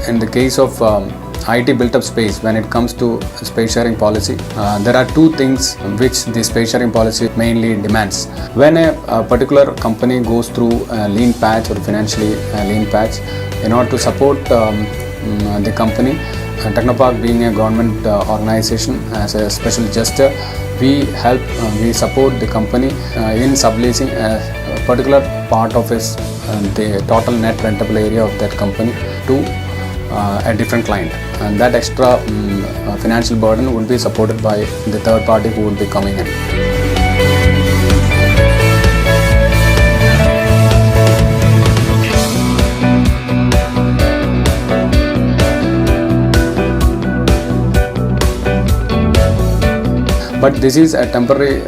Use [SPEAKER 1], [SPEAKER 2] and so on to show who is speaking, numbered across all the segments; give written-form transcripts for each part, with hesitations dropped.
[SPEAKER 1] in the case of IT built up space, when it comes to space sharing policy, there are two things which the space sharing policy mainly demands. When a particular company goes through a lean patch or financially lean patch, in order to support the company, Technopark being a government organization, as a special gesture, we support the company in subleasing a particular part of the total net rentable area of that company to a different client, and that extra financial burden would be supported by the third party who would be coming in. But this is a temporary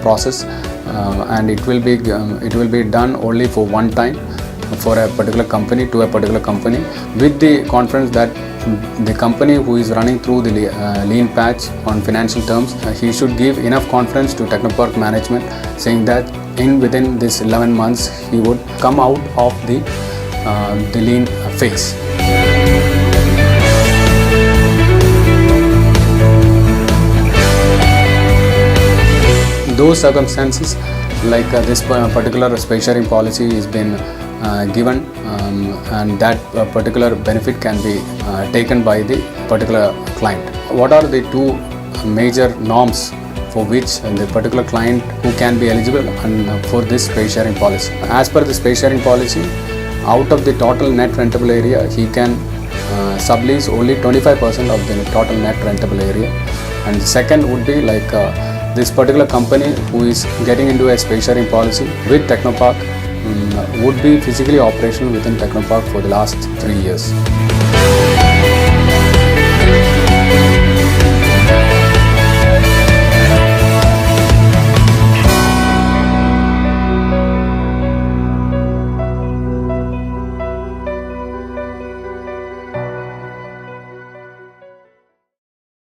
[SPEAKER 1] process, and it will be done only for one time for a particular company to a particular company, with the confidence that the company who is running through the lean patch on financial terms, he should give enough confidence to Technopark management, saying that within this 11 months he would come out of the lean phase. Those circumstances, like this particular space sharing policy has been given, and that particular benefit can be taken by the particular client. What are the two major norms for which the particular client who can be eligible for this space sharing policy? As per the space sharing policy, out of the total net rentable area, he can sublease only 25% of the total net rentable area. And second would be like this particular company who is getting into a space sharing policy with Technopark would be physically operational within Technopark for the last 3 years.